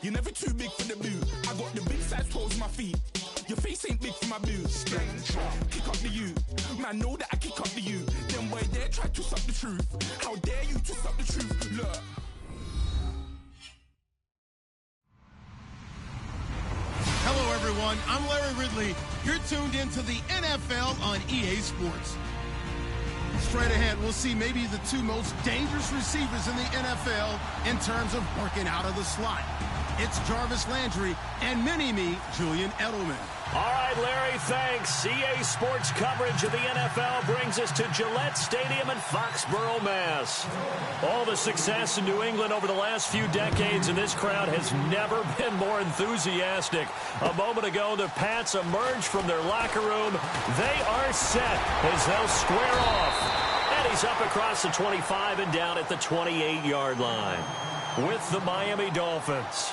You're never too big for the boot. I got the big size toes on my feet. Your face ain't big for my boots. Kick up the you. Man, know that I kick up the you. Them boy there try to suck the truth. How dare you to suck the truth? Look. Hello, everyone. I'm Larry Ridley. You're tuned into the NFL on EA Sports. Straight ahead, we'll see maybe the two most dangerous receivers in the NFL in terms of working out of the slot. It's Jarvis Landry and mini-me, Julian Edelman. All right, Larry, thanks. EA Sports coverage of the NFL brings us to Gillette Stadium in Foxborough, Mass. All the success in New England over the last few decades, and this crowd has never been more enthusiastic. A moment ago, the Pats emerged from their locker room. They are set as they'll square off. And he's up across the 25 and down at the 28-yard line with the Miami Dolphins.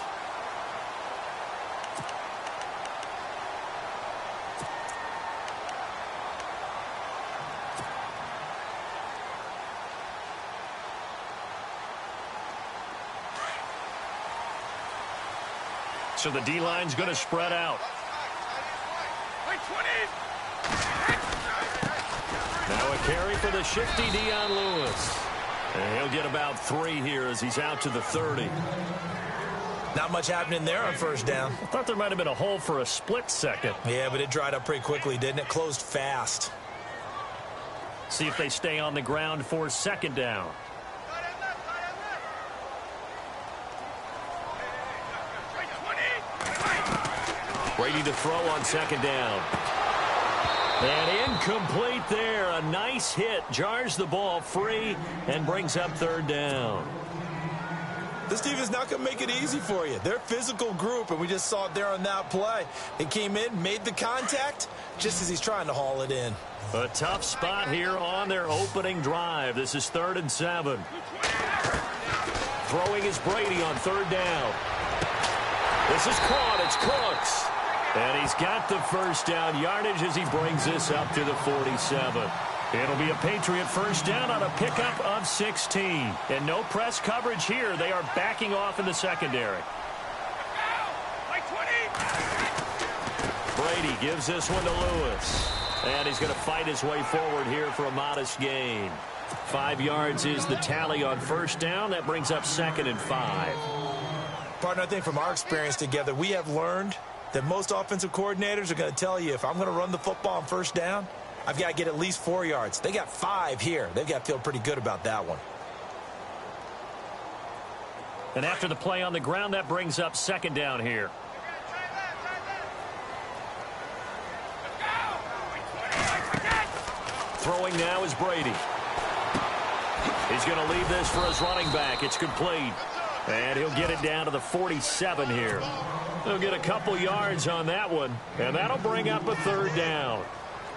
So the D-line's going to spread out. Now a carry for the shifty Dion Lewis. And he'll get about 3 here as he's out to the 30. Not much happening there on first down. I thought there might have been a hole for a split second. Yeah, but it dried up pretty quickly, didn't it? Closed fast. See if they stay on the ground for second down. Brady to throw on second down. And incomplete there. A nice hit. Jars the ball free and brings up third down. This team is not going to make it easy for you. They're a physical group, and we just saw it there on that play. They came in, made the contact, just as he's trying to haul it in. A tough spot here on their opening drive. This is 3rd and 7. Throwing is Brady on third down. This is caught. It's Cooks. And he's got the first down yardage as he brings this up to the 47. It'll be a Patriot first down on a pickup of 16. And no press coverage here. They are backing off in the secondary. Brady gives this one to Lewis. And he's going to fight his way forward here for a modest gain. 5 yards is the tally on first down. That brings up 2nd and 5. Partner, I think from our experience together, we have learned that most offensive coordinators are going to tell you, if I'm going to run the football on first down, I've got to get at least 4 yards. They got 5 here. They've got to feel pretty good about that one. And after the play on the ground, that brings up second down here. Throwing now is Brady. He's going to leave this for his running back. It's complete. And he'll get it down to the 47 here. He'll get a couple yards on that one, and that'll bring up a third down.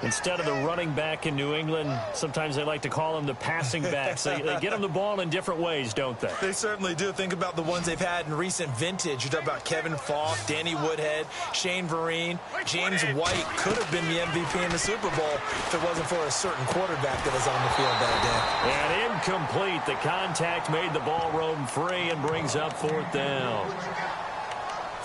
Instead of the running back in New England, sometimes they like to call them the passing backs. They get them the ball in different ways, don't they? They certainly do. Think about the ones they've had in recent vintage. You talk about Kevin Falk, Danny Woodhead, Shane Vereen, James White could have been the MVP in the Super Bowl if it wasn't for a certain quarterback that was on the field that day. And incomplete. The contact made the ball roam free and brings up 4th down.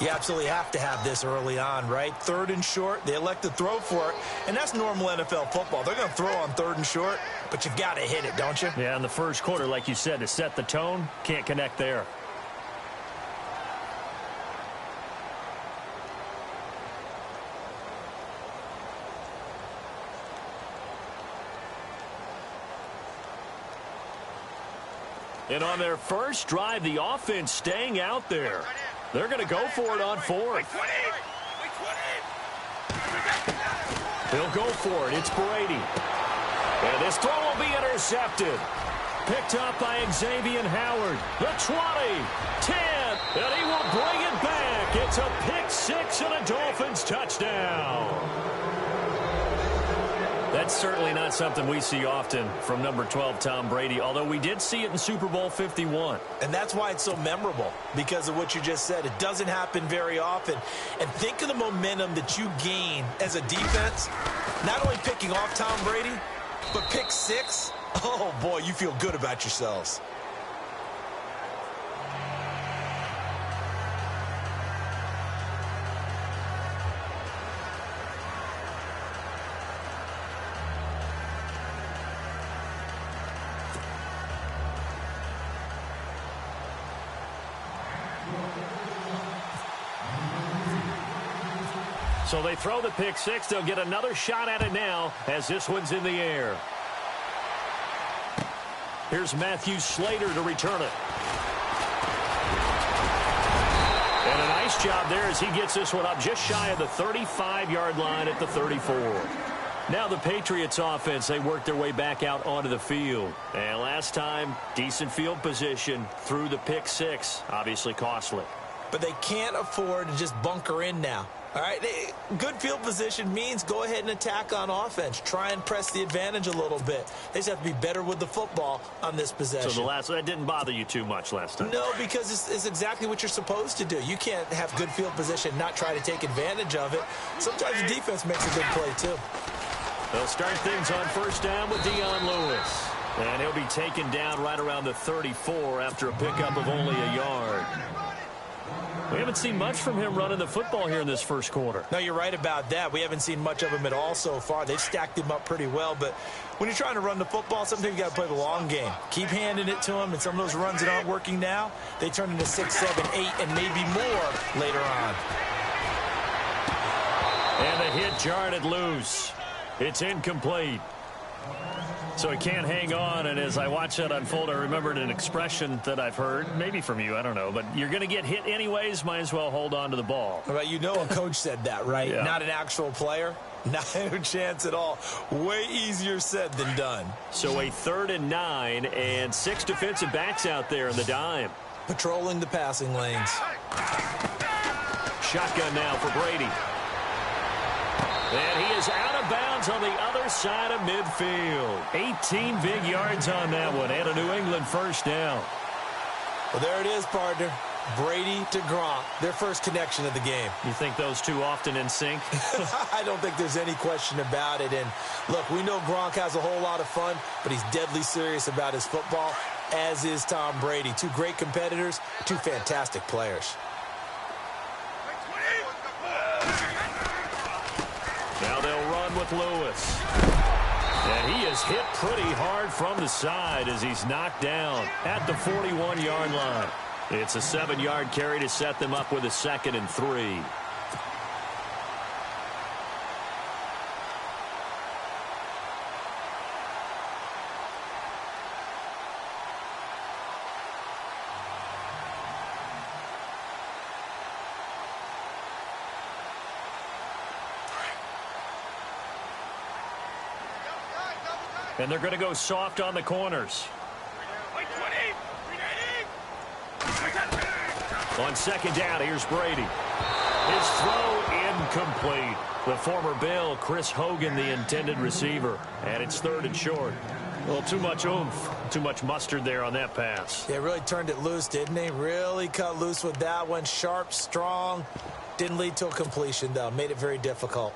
You absolutely have to have this early on, right? 3rd and short, they elect to throw for it, and that's normal NFL football. They're going to throw on 3rd and short, but you've got to hit it, don't you? Yeah, in the first quarter, like you said, to set the tone, can't connect there. And on their first drive, the offense staying out there. They're going to go for it on 4th. He'll go for it. It's Brady. And this throw will be intercepted. Picked up by Xavier Howard. The 20, 10, and he will bring it back. It's a pick 6 and a Dolphins touchdown. That's certainly not something we see often from number 12, Tom Brady, although we did see it in Super Bowl 51. And that's why it's so memorable, because of what you just said. It doesn't happen very often. And think of the momentum that you gain as a defense, not only picking off Tom Brady, but pick 6. Oh, boy, you feel good about yourselves. So they throw the pick six. They'll get another shot at it now as this one's in the air. Here's Matthew Slater to return it. And a nice job there as he gets this one up just shy of the 35-yard line at the 34. Now the Patriots offense, they work their way back out onto the field. And last time, decent field position through the pick six. Obviously costly. But they can't afford to just bunker in now. All right, good field position means go ahead and attack on offense. Try and press the advantage a little bit. They just have to be better with the football on this possession. So that didn't bother you too much last time? No, because it's exactly what you're supposed to do. You can't have good field position and not try to take advantage of it. Sometimes the defense makes a good play, too. They'll start things on first down with Dion Lewis. And he'll be taken down right around the 34 after a pickup of only a yard. We haven't seen much from him running the football here in this first quarter. No, you're right about that. We haven't seen much of him at all so far. They've stacked him up pretty well, but when you're trying to run the football, sometimes you got to play the long game. Keep handing it to him, and some of those runs that aren't working now, they turn into 6, 7, 8, and maybe more later on. And the hit jarred it loose. It's incomplete. So he can't hang on, and as I watch that unfold, I remembered an expression that I've heard, maybe from you, I don't know, but you're going to get hit anyways, might as well hold on to the ball. Well, you know a coach said that, right? Yeah. Not an actual player. Not a chance at all. Way easier said than done. So a 3rd and 9, and 6 defensive backs out there in the dime. Patrolling the passing lanes. Shotgun now for Brady. And he is out of bounds on the other side of midfield. 18 big yards on that one, and a New England first down. Well, there it is, partner. Brady to Gronk, their first connection of the game. You think those two often in sync? I don't think there's any question about it. And, look, we know Gronk has a whole lot of fun, but he's deadly serious about his football, as is Tom Brady. Two great competitors, two fantastic players. Now they'll run with Lewis. And he is hit pretty hard from the side as he's knocked down at the 41-yard line. It's a 7-yard carry to set them up with a 2nd and 3. And they're going to go soft on the corners. On 2nd down, here's Brady. His throw incomplete. The former Bill, Chris Hogan, the intended receiver. And it's 3rd and short. A little too much oomph, too much mustard there on that pass. Yeah, really turned it loose, didn't he? Really cut loose with that one. Sharp, strong. Didn't lead to a completion, though. Made it very difficult.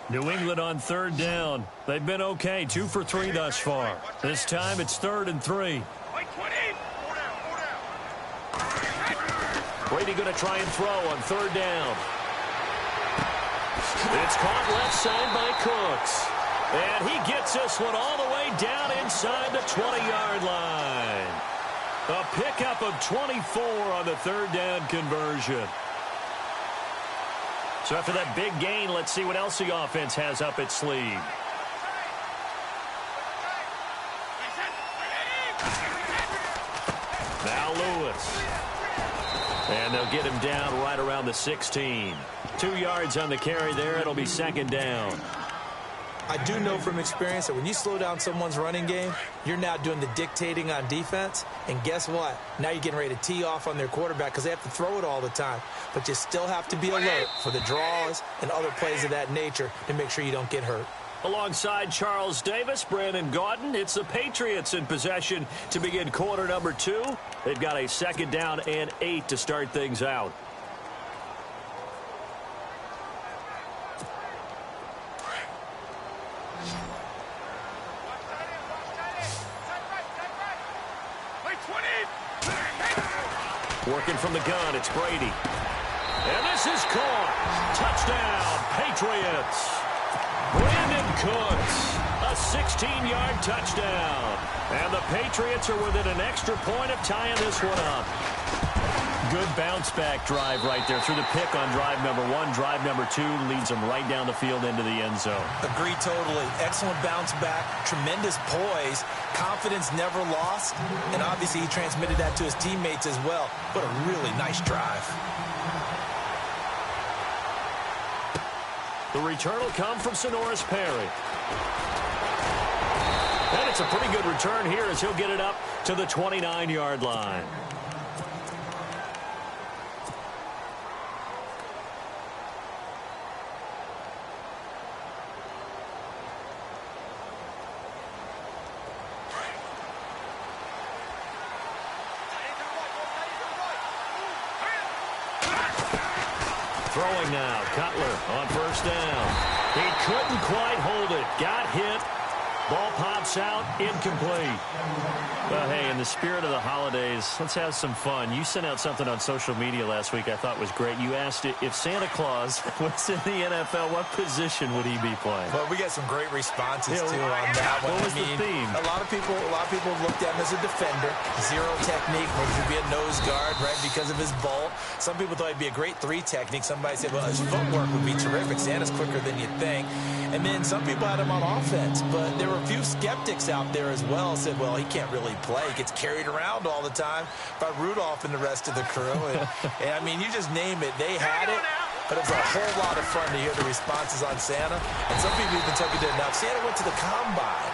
New England on 3rd down. They've been okay, 2 for 3 thus far. This time it's 3rd and 3. Brady going to try and throw on 3rd down. It's caught left side by Cooks. And he gets this one all the way down inside the 20-yard line. A pickup of 24 on the 3rd down conversion. So after that big gain, let's see what else the offense has up its sleeve. Now Lewis. And they'll get him down right around the 16. 2 yards on the carry there. It'll be 2nd down. I do know from experience that when you slow down someone's running game, you're now doing the dictating on defense. And guess what? Now you're getting ready to tee off on their quarterback because they have to throw it all the time. But you still have to be alert for the draws and other plays of that nature to make sure you don't get hurt. Alongside Charles Davis, Brandon Gaudin, it's the Patriots in possession to begin quarter number 2. They've got a 2nd down and 8 to start things out. Working from the gun, it's Brady. And this is caught. Touchdown, Patriots. Brandon Cooks, a 16-yard touchdown. And the Patriots are within an extra point of tying this one up. Good bounce-back drive right there through the pick on drive number 1. Drive number 2 leads them right down the field into the end zone. Agree totally. Excellent bounce-back, tremendous poise, confidence never lost, and obviously he transmitted that to his teammates as well. What a really nice drive. The return will come from Sonoris Perry. And it's a pretty good return here as he'll get it up to the 29-yard line. Throwing now, Cutler on first down. He couldn't quite hold it. Got hit. Ball pops out, incomplete. Well, hey, in the spirit of the holidays, let's have some fun. You sent out something on social media last week I thought was great. You asked if Santa Claus was in the NFL, what position would he be playing? Well, we got some great responses, too, on that one. What was the theme? A lot of people have looked at him as a defender. Zero technique, maybe he'd be a nose guard, right, because of his bulk. Some people thought he'd be a great 3 technique. Somebody said, well, his footwork would be terrific. Santa's quicker than you think. And then some people had him on offense, but there were a few skeptics out there as well. Said, well, he can't really play. He gets carried around all the time by Rudolph and the rest of the crew. And I mean, you just name it. They had it, but it was a whole lot of fun to hear the responses on Santa. And some people even took it to enough. Santa went to the combine.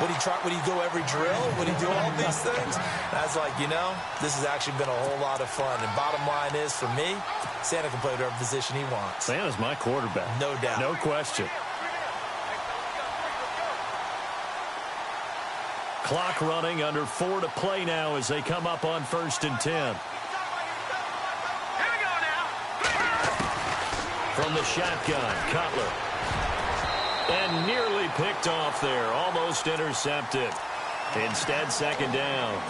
Would he go every drill? Would he do all these things? And I was like, you know, this has actually been a whole lot of fun. And bottom line is, for me, Santa can play whatever position he wants. Santa's my quarterback. No doubt. No question. Clock running, under 4 to play now as they come up on 1st and 10. Here we go now. From the shotgun, Cutler. And nearly picked off there. Almost intercepted. Instead, 2nd down.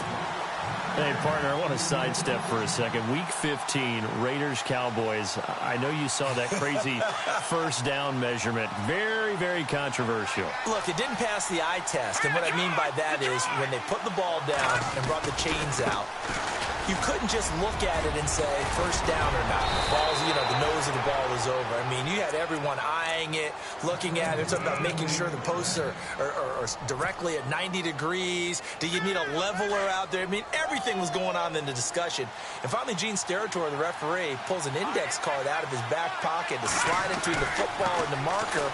Hey, partner, I want to sidestep for a second. Week 15, Raiders-Cowboys. I know you saw that crazy first down measurement. Very, very controversial. Look, it didn't pass the eye test. And what I mean by that is when they put the ball down and brought the chains out, you couldn't just look at it and say first down or not. The ball's, you know, the nose of the ball is over. I mean, you had everyone eyeing it, looking at it. It's about making sure the posts are directly at 90 degrees. Do you need a leveler out there? I mean, everything was going on in the discussion. And finally, Gene Steratore, the referee, pulls an index card out of his back pocket to slide it between the football and the marker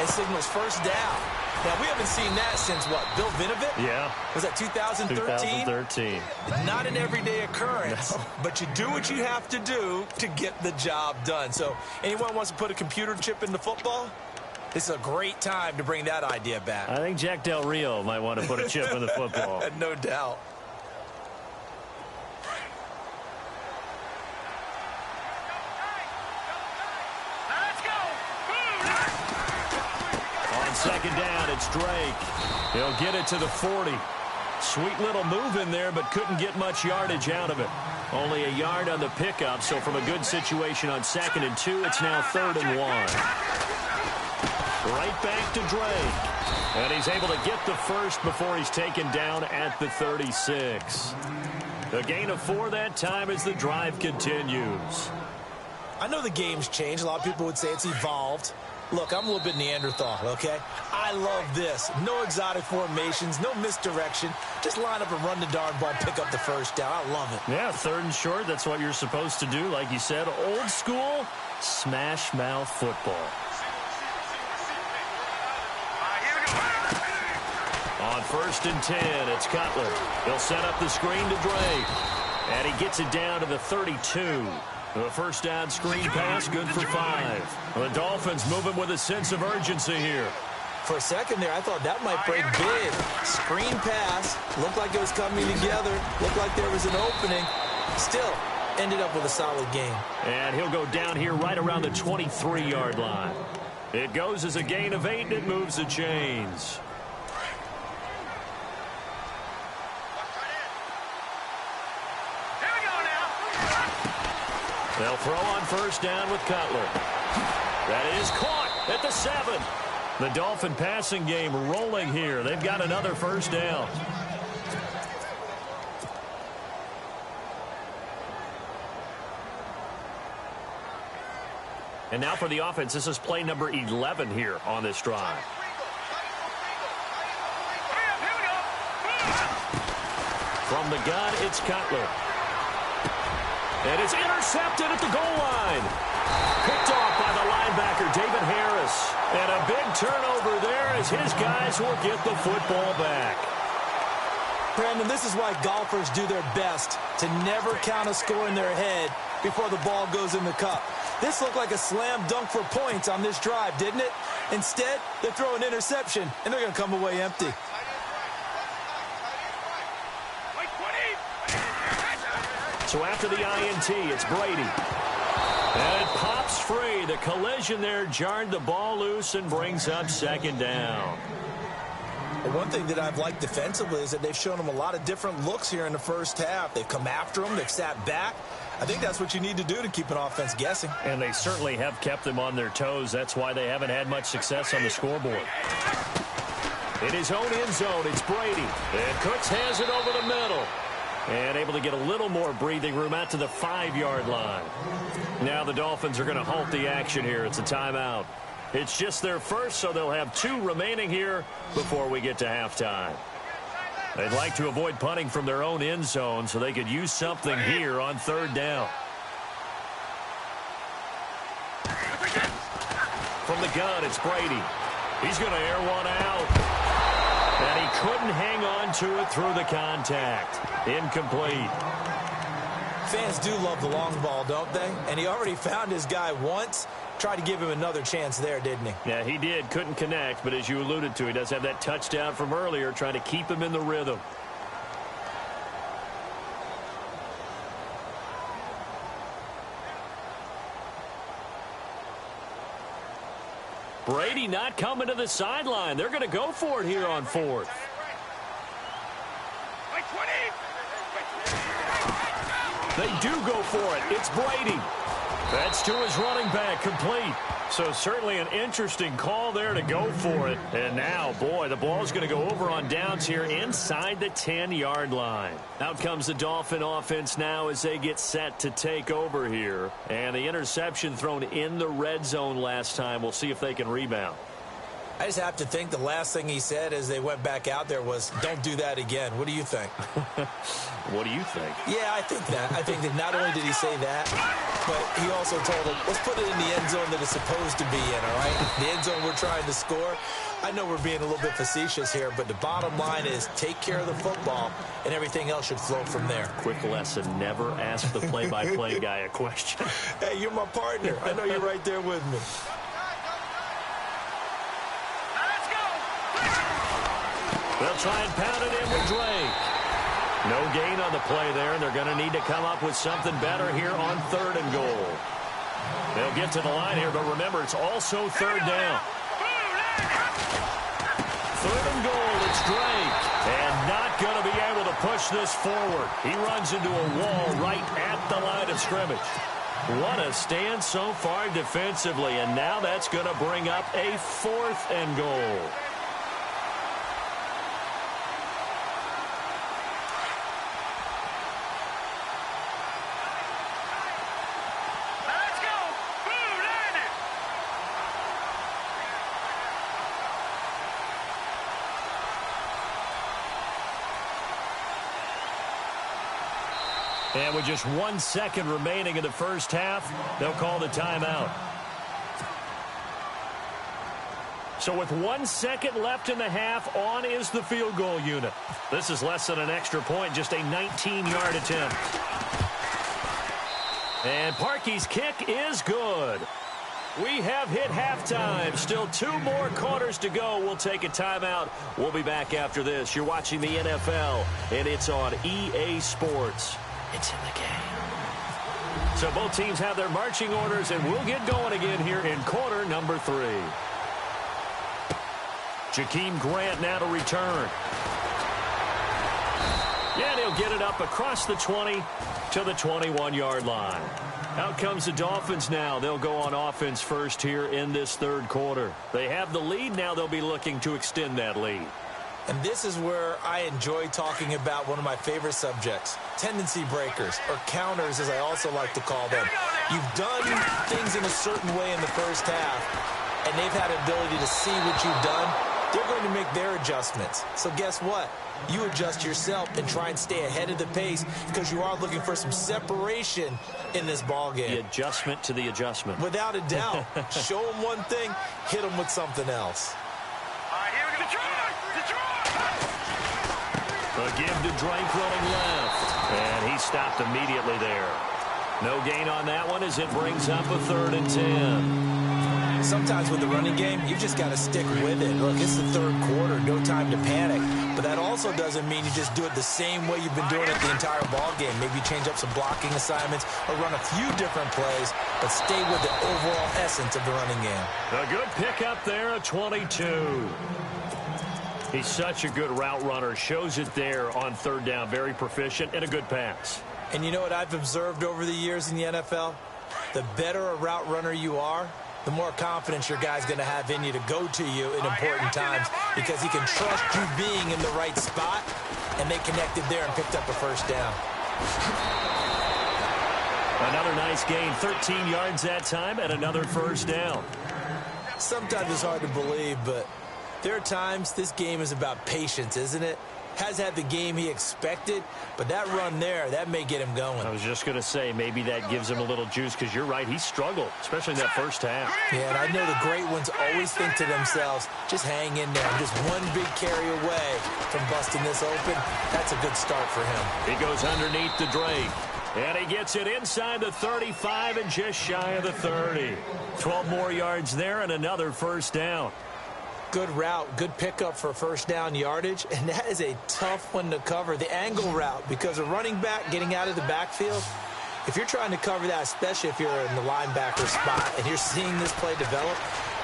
and signals first down. Now, we haven't seen that since, what, Bill Vinovich? Yeah. Was that 2013? 2013. Not an everyday occurrence, but you do what you have to do to get the job done. So anyone wants to put a computer chip in the football? This is a great time to bring that idea back. I think Jack Del Rio might want to put a chip in the football. No doubt. Second down, it's Drake. He'll get it to the 40. Sweet little move in there, but couldn't get much yardage out of it. Only a yard on the pickup, so from a good situation on 2nd and 2, it's now 3rd and 1. Right back to Drake. And he's able to get the first before he's taken down at the 36. A gain of 4 that time as the drive continues. I know the game's changed. A lot of people would say it's evolved. Look, I'm a little bit Neanderthal, okay? I love this. No exotic formations, no misdirection. Just line up and run the darn ball, pick up the first down. I love it. Yeah, 3rd and short, that's what you're supposed to do. Like you said, old school, smash mouth football. On 1st and 10, it's Cutler. He'll set up the screen to Drake. And he gets it down to the 32. The first down screen pass, good for 5. The Dolphins moving with a sense of urgency here. For a second there, I thought that might break big. Screen pass, looked like it was coming together, looked like there was an opening. Still, ended up with a solid game. And he'll go down here right around the 23-yard line. It goes as a gain of 8, and it moves the chains. They'll throw on first down with Cutler. That is caught at the 7. The Dolphin passing game rolling here. They've got another first down. And now for the offense, this is play number 11 here on this drive. From the gun, it's Cutler. And it's intercepted at the goal line. Picked off by the linebacker, David Harris. And a big turnover there as his guys will get the football back. Brandon, this is why golfers do their best to never count a score in their head before the ball goes in the cup. This looked like a slam dunk for points on this drive, didn't it? Instead, they throw an interception, and they're going to come away empty. So after the INT, it's Brady. And it pops free. The collision there jarred the ball loose and brings up second down. Well, one thing that I've liked defensively is that they've shown them a lot of different looks here in the first half. They've come after them. They've sat back. I think that's what you need to do to keep an offense guessing. And they certainly have kept them on their toes. That's why they haven't had much success on the scoreboard. In his own end zone, it's Brady. And Cooks has it over the middle. And able to get a little more breathing room out to the 5-yard line. Now the Dolphins are going to halt the action here. It's a timeout. It's just their first, so they'll have 2 remaining here before we get to halftime. They'd like to avoid punting from their own end zone so they could use something here on third down. From the gun, it's Brady. He's going to air one out. And he couldn't hang on to it through the contact. Incomplete. Fans do love the long ball, don't they? And he already found his guy once. Tried to give him another chance there, didn't he? Yeah, he did. Couldn't connect, but as you alluded to, he does have that touchdown from earlier, trying to keep him in the rhythm. Brady not coming to the sideline. They're going to go for it here on fourth. They do go for it. It's Brady. That's to his running back, complete. So certainly an interesting call there to go for it. And now, boy, the ball's going to go over on downs here inside the 10-yard line. Out comes the Dolphin offense now as they get set to take over here. And the interception thrown in the red zone last time. We'll see if they can rebound. I just have to think the last thing he said as they went back out there was, don't do that again. What do you think? What do you think? Yeah, I think that. I think that not only did he say that, but he also told him, let's put it in the end zone that it's supposed to be in, all right? The end zone we're trying to score. I know we're being a little bit facetious here, but the bottom line is take care of the football, and everything else should flow from there. Quick lesson, never ask the play-by-play guy a question. Hey, you're my partner. I know you're right there with me. They'll try and pound it in with Drake. No gain on the play there, and they're going to need to come up with something better here on 3rd and goal. They'll get to the line here, but remember, it's also 3rd down. 3rd and goal, it's Drake. And not going to be able to push this forward. He runs into a wall right at the line of scrimmage. What a stand so far defensively, and now that's going to bring up a 4th and goal. And with just 1 second remaining in the first half, they'll call the timeout. So with 1 second left in the half, on is the field goal unit. This is less than an extra point, just a 19-yard attempt. And Parkey's kick is good. We have hit halftime. Still 2 more quarters to go. We'll take a timeout. We'll be back after this. You're watching the NFL, and it's on EA Sports. It's in the game. So both teams have their marching orders, and we'll get going again here in quarter number 3. Jakeem Grant now to return. And he'll get it up across the 20 to the 21-yard line. Out comes the Dolphins now. They'll go on offense first here in this third quarter. They have the lead. Now they'll be looking to extend that lead. And this is where I enjoy talking about one of my favorite subjects, tendency breakers, or counters as I also like to call them. You've done things in a certain way in the first half, and they've had an ability to see what you've done. They're going to make their adjustments. So guess what? You adjust yourself and try and stay ahead of the pace because you are looking for some separation in this ball game. The adjustment to the adjustment. Without a doubt. Show them one thing, hit them with something else. All right, here we go. A give to Drake running left. And he stopped immediately there. No gain on that one as it brings up a 3rd and 10. Sometimes with the running game, you just got to stick with it. Look, it's the third quarter, no time to panic. But that also doesn't mean you just do it the same way you've been doing it the entire ball game. Maybe change up some blocking assignments or run a few different plays, but stay with the overall essence of the running game. A good pickup there, a 22. He's such a good route runner. Shows it there on 3rd down. Very proficient and a good pass. And you know what I've observed over the years in the NFL? The better a route runner you are, the more confidence your guy's going to have in you to go to you in important times because he can trust you being in the right spot, and they connected there and picked up a 1st down. Another nice gain, 13 yards that time, and another 1st down. Sometimes it's hard to believe, but there are times this game is about patience, isn't it? Has had the game he expected, but that run there, that may get him going. I was just going to say, maybe that gives him a little juice because you're right, he struggled, especially in that first half. Yeah, and I know the great ones always think to themselves, just hang in there. I'm just one big carry away from busting this open. That's a good start for him. He goes underneath to Drake. And he gets it inside the 35 and just shy of the 30. 12 more yards there and another 1st down. Good route, good pickup for 1st down yardage, and that is a tough one to cover, the angle route, because a running back getting out of the backfield, if you're trying to cover that, especially if you're in the linebacker spot and you're seeing this play develop,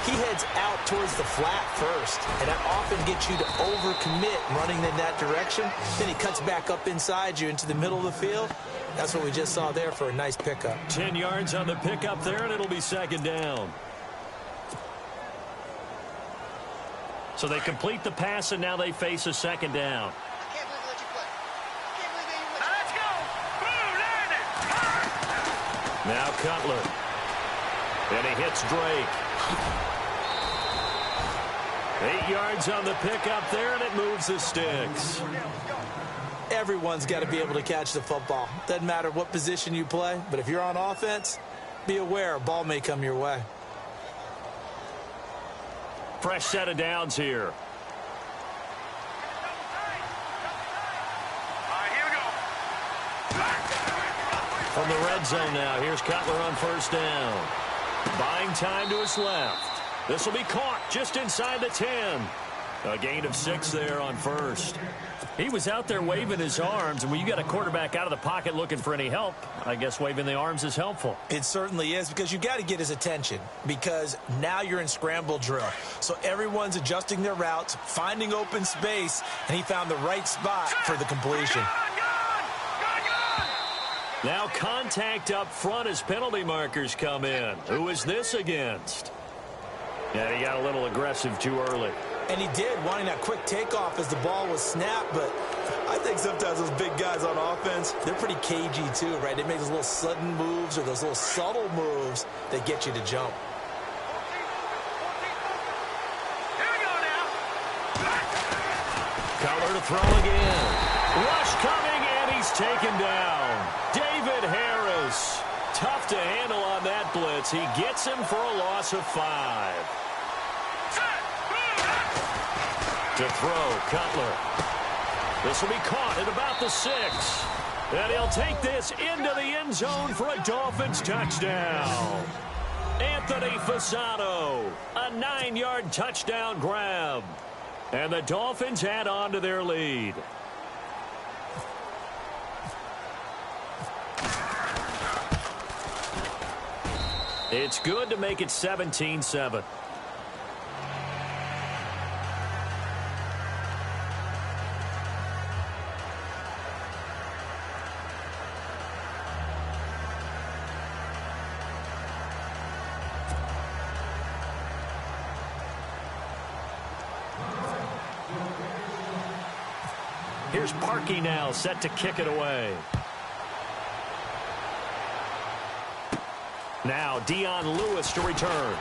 he heads out towards the flat first, and that often gets you to overcommit running in that direction. Then he cuts back up inside you into the middle of the field. That's what we just saw there for a nice pickup. 10 yards on the pickup there, and it'll be 2nd down. So they complete the pass, and now they face a 2nd down. Now let's go. Boom, landed. Now Cutler. And he hits Drake. 8 yards on the pickup there, and it moves the sticks. Everyone's got to be able to catch the football. Doesn't matter what position you play, but if you're on offense, be aware a ball may come your way. Fresh set of downs here. All right, here we go. From the red zone now, here's Cutler on 1st down. Buying time to his left. This will be caught just inside the 10. A gain of 6 there on 1st. He was out there waving his arms, and when you got a quarterback out of the pocket looking for any help, I guess waving the arms is helpful. It certainly is, because you got to get his attention, because now you're in scramble drill. So everyone's adjusting their routes, finding open space, and he found the right spot for the completion. Now contact up front as penalty markers come in. Who is this against? Yeah, he got a little aggressive too early. And he did, wanting that quick takeoff as the ball was snapped, but I think sometimes those big guys on offense, they're pretty cagey too, right? They make those little sudden moves or those little subtle moves that get you to jump. Here we go now. Cutler to throw again. Rush coming, and he's taken down. David Harris. Tough to handle on that blitz. He gets him for a loss of 5. To throw, Cutler. This will be caught at about the 6. And he'll take this into the end zone for a Dolphins touchdown. Anthony Fasano, a 9-yard touchdown grab. And the Dolphins add on to their lead. It's good to make it 17-7. Here's Parkey now, set to kick it away. Now Dion Lewis to return.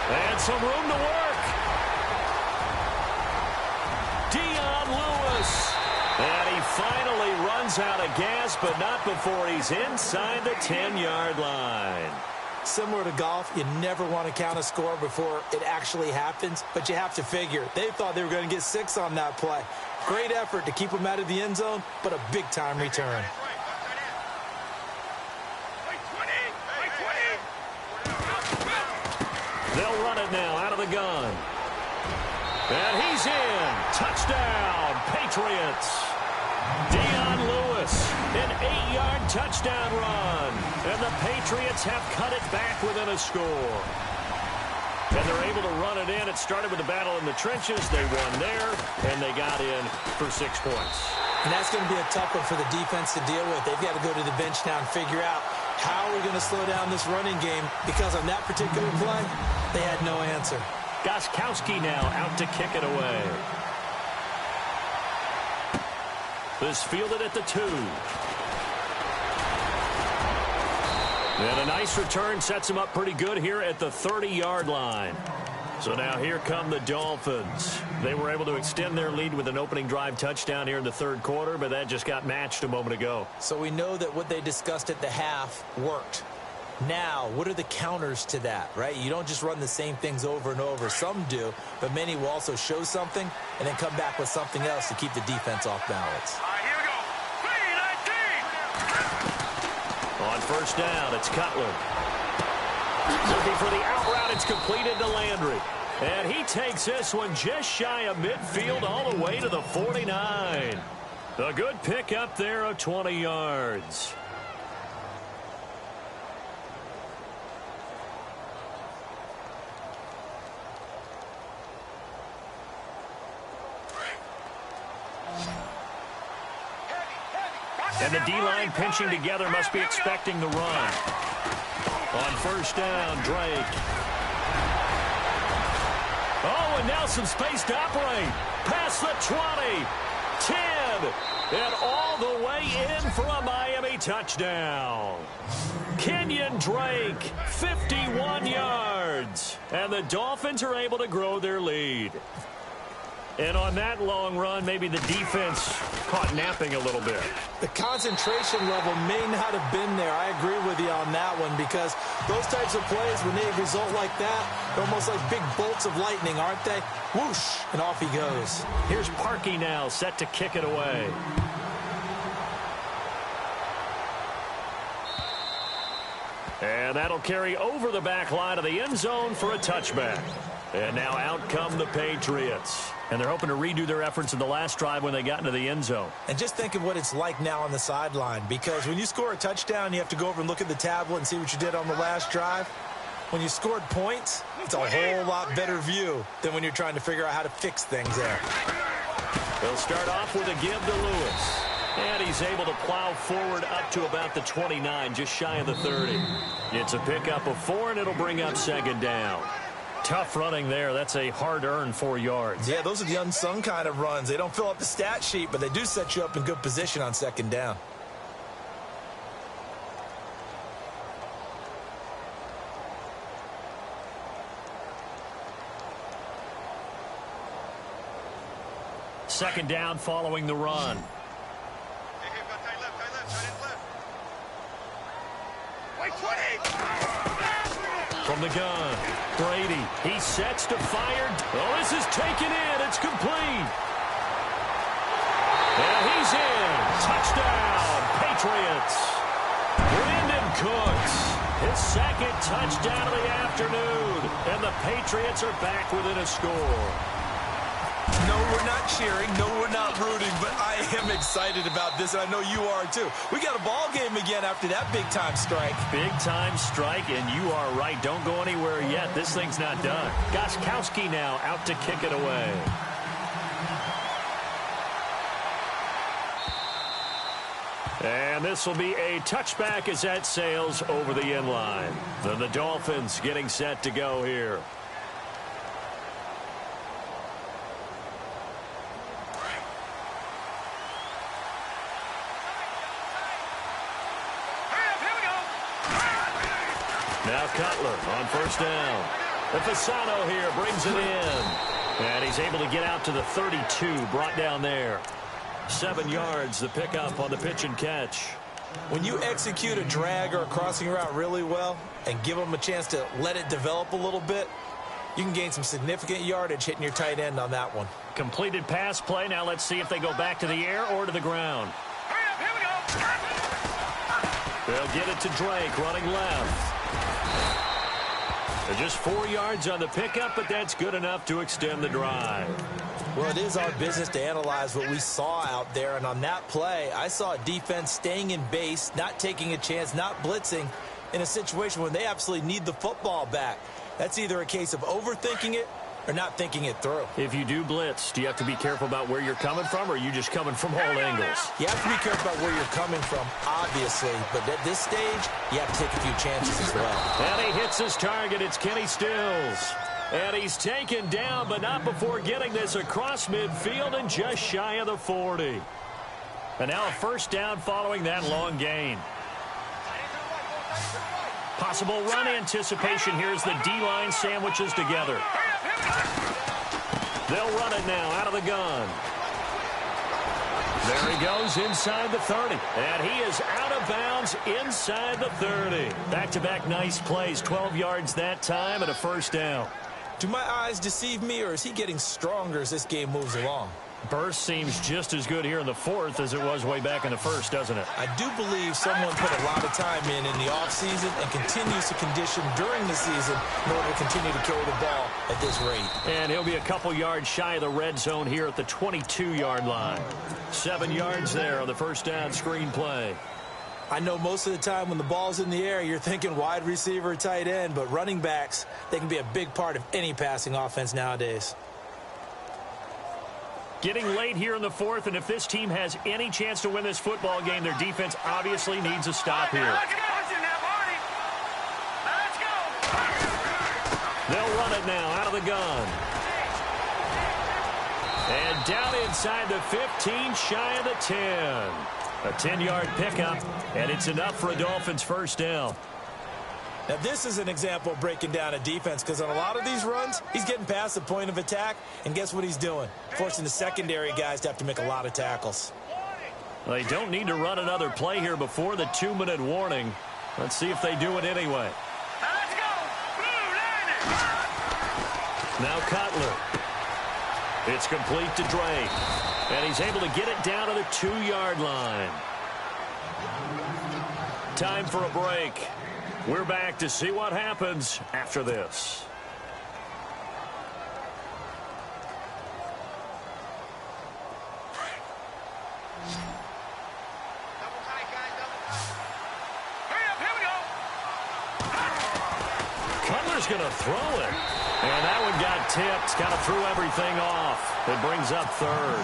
And some room to work. Dion Lewis. And he finally runs out of gas, but not before he's inside the 10-yard line. Similar to golf, you never want to count a score before it actually happens, but you have to figure. They thought they were going to get 6 on that play. Great effort to keep them out of the end zone, but a big-time return. They'll run it now out of the gun. And he's in. Touchdown, Patriots. Dion Lewis, an 8-yard touchdown run. And the Patriots have cut it back within a score. And they're able to run it in. It started with a battle in the trenches. They won there, and they got in for 6 points. And that's going to be a tough one for the defense to deal with. They've got to go to the bench now and figure out how we're going to slow down this running game, because on that particular play, they had no answer. Gostkowski now out to kick it away. This fielded at the 2. And a nice return sets him up pretty good here at the 30-yard line. So now here come the Dolphins. They were able to extend their lead with an opening drive touchdown here in the third quarter, but that just got matched a moment ago. So we know that what they discussed at the half worked. Now, what are the counters to that, right? You don't just run the same things over and over. Some do, but many will also show something and then come back with something else to keep the defense off balance. All right, here we go. 3-19. On first down, it's Cutler. Looking for the out route. It's completed to Landry. And he takes this one just shy of midfield all the way to the 49. A good pick up there of 20 yards. And the D-line pinching together, must be expecting the run. On first down, Drake. Oh, and now some space to operate. Past the 20, 10, and all the way in for a Miami touchdown. Kenyon Drake, 51 yards. And the Dolphins are able to grow their lead. And on that long run, maybe the defense caught napping a little bit. The concentration level may not have been there. I agree with you on that one, because those types of plays, when they result like that, they're almost like big bolts of lightning, aren't they? Whoosh, and off he goes. Here's Parkey now, set to kick it away. And that'll carry over the back line of the end zone for a touchback. And now out come the Patriots. And they're hoping to redo their efforts in the last drive when they got into the end zone. And just think of what it's like now on the sideline, because when you score a touchdown, you have to go over and look at the tablet and see what you did on the last drive. When you scored points, it's a whole lot better view than when you're trying to figure out how to fix things there. They'll start off with a give to Lewis. And he's able to plow forward up to about the 29, just shy of the 30. It's a pickup of 4, and it'll bring up second down. Tough running there. That's a hard-earned 4 yards. Yeah, those are the unsung kind of runs. They don't fill up the stat sheet, but they do set you up in good position on second down. Second down following the run. From the gun, Brady, he sets to fire. Oh, this is taken in. It's complete. And he's in. Touchdown, Patriots. Brandon Cooks, his second touchdown of the afternoon. And the Patriots are back within a score. No, we're not cheering. No, we're not rooting, but I am excited about this, and I know you are too. We got a ball game again after that big-time strike. Big-time strike, and you are right. Don't go anywhere yet. This thing's not done. Gostkowski now out to kick it away. And this will be a touchback as that sails over the end line. Then the Dolphins getting set to go here. Now Cutler on first down. And Fasano here brings it in. And he's able to get out to the 32, brought down there. 7 yards, the pickup on the pitch and catch. When you execute a drag or a crossing route really well and give them a chance to let it develop a little bit, you can gain some significant yardage hitting your tight end on that one. Completed pass play. Now let's see if they go back to the air or to the ground. Hurry up, here we go. They'll get it to Drake running left. They're just 4 yards on the pickup, but that's good enough to extend the drive. Well, it is our business to analyze what we saw out there, and on that play, I saw a defense staying in base, not taking a chance, not blitzing in a situation when they absolutely need the football back. That's either a case of overthinking it or not thinking it through. If you do blitz, do you have to be careful about where you're coming from, or are you just coming from all angles? You have to be careful about where you're coming from, obviously, but at this stage, you have to take a few chances as well. And he hits his target. It's Kenny Stills. And he's taken down, but not before getting this across midfield and just shy of the 40. And now a first down following that long gain. Possible run anticipation here as the D-line sandwiches together. They'll run it now out of the gun. There he goes inside the 30. And he is out of bounds inside the 30. Back-to-back nice plays, 12 yards that time and a first down. Do my eyes deceive me, or is he getting stronger as this game moves along? Burst seems just as good here in the fourth as it was way back in the first, doesn't it? I do believe someone put a lot of time in the offseason and continues to condition during the season in order to continue to carry the ball at this rate. And he'll be a couple yards shy of the red zone here at the 22-yard line. 7 yards there on the first down screen play. I know most of the time when the ball's in the air, you're thinking wide receiver, tight end, but running backs, they can be a big part of any passing offense nowadays. Getting late here in the fourth, and if this team has any chance to win this football game, their defense obviously needs a stop here. Let's go. They'll run it now out of the gun. And down inside the 15, shy of the 10. A 10-yard pickup, and it's enough for a Dolphins first down. Now, this is an example of breaking down a defense, because on a lot of these runs, he's getting past the point of attack, and guess what he's doing? Forcing the secondary guys to have to make a lot of tackles. They don't need to run another play here before the 2-minute warning. Let's see if they do it anyway. Let's go. Blue line. Now Cutler. It's complete to Drake. And he's able to get it down to the 2-yard line. Time for a break. We're back to see what happens after this. Cutler's going to throw it. And that one got tipped. Kind of threw everything off. It brings up third.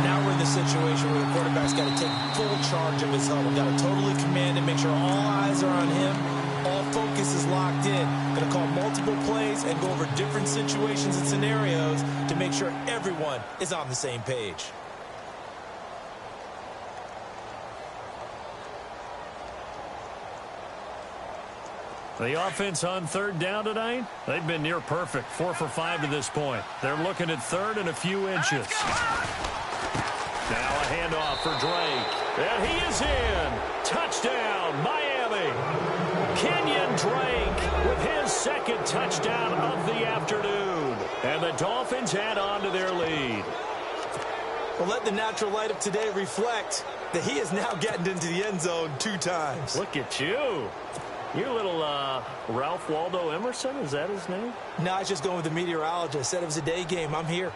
Now we're in the situation where the quarterback's got to take full charge of his huddle. Got to totally command and make sure all eyes are on him. All focus is locked in. Going to call multiple plays and go over different situations and scenarios to make sure everyone is on the same page. The offense on third down tonight, they've been near perfect. 4 for 5 to this point. They're looking at third and a few inches. Now a handoff for Drake. And he is in. Touchdown, Miami. Kenyon Drake with his second touchdown of the afternoon. And the Dolphins add on to their lead. Well, let the natural light of today reflect that he is now getting into the end zone 2 times. Look at you. You're a little Ralph Waldo Emerson, is that his name? No, I was just going with the meteorologist. Said it was a day game. I'm here.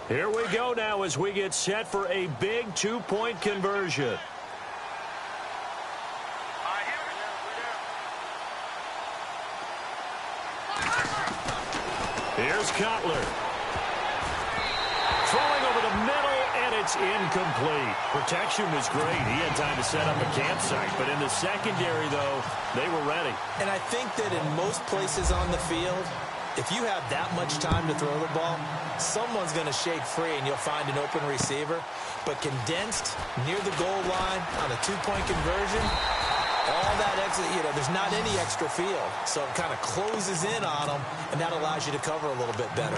Here we go now as we get set for a big 2-point conversion. Here's Cutler. Throwing over the middle, and it's incomplete. Protection was great. He had time to set up a campsite, but in the secondary, though, they were ready. And I think that in most places on the field, If you have that much time to throw the ball, someone's going to shake free and you'll find an open receiver. But condensed near the goal line on a two-point conversion, all that extra, there's not any extra field. So it kind of closes in on them, and that allows you to cover a little bit better.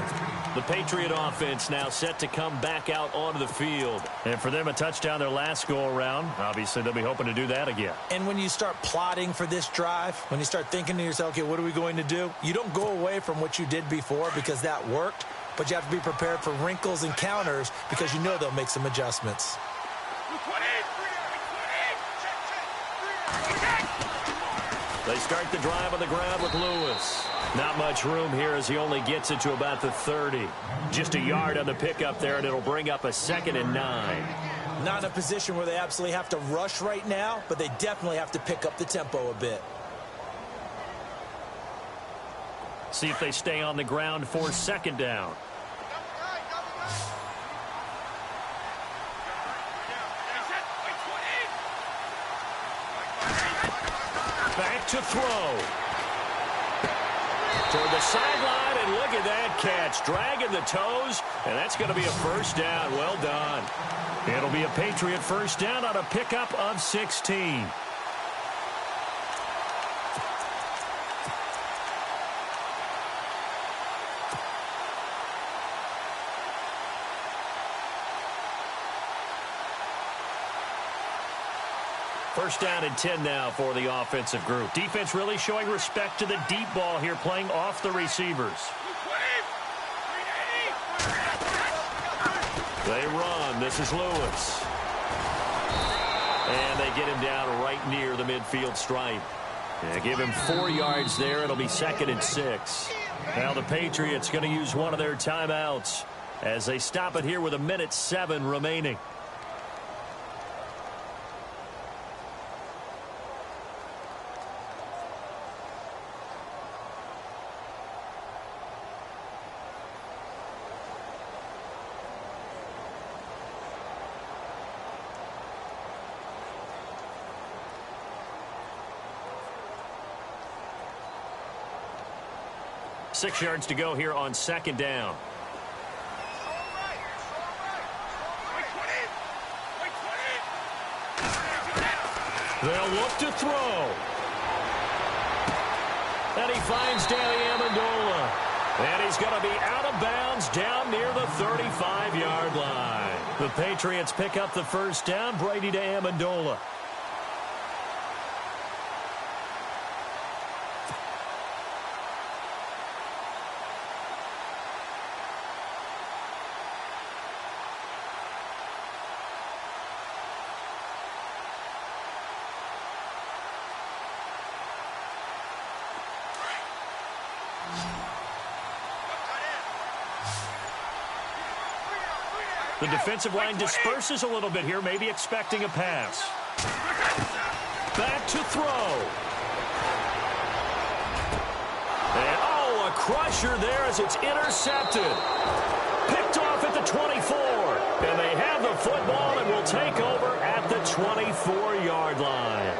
The Patriot offense now set to come back out onto the field. And for them, a touchdown their last go-around. Obviously, they'll be hoping to do that again. And when you start plotting for this drive, when you start thinking to yourself, okay, what are we going to do? You don't go away from what you did before because that worked, but you have to be prepared for wrinkles and counters because you know they'll make some adjustments. They start the drive on the ground with Lewis. Not much room here as he only gets it to about the 30. Just a yard on the pickup there, and it'll bring up a 2nd and 9. Not in a position where they absolutely have to rush right now, but they definitely have to pick up the tempo a bit. See if they stay on the ground for 2nd down. Back to throw. Toward the sideline, and look at that catch. Dragging the toes, and that's going to be a 1st down. Well done. It'll be a Patriot 1st down on a pickup of 16. First down and 10 now for the offensive group. Defense really showing respect to the deep ball here, playing off the receivers. They run. This is Lewis. And they get him down right near the midfield stripe. They give him 4 yards there. It'll be 2nd and 6. Now the Patriots going to use one of their timeouts as they stop it here with 1:07 remaining. Six yards to go here on 2nd down. They'll look to throw. And he finds Danny Amendola. And he's going to be out of bounds down near the 35-yard line. The Patriots pick up the 1st down. Brady to Amendola. The defensive line disperses a little bit here, maybe expecting a pass. Back to throw. And, a crusher there as it's intercepted. Picked off at the 24. And they have the football and will take over at the 24-yard line.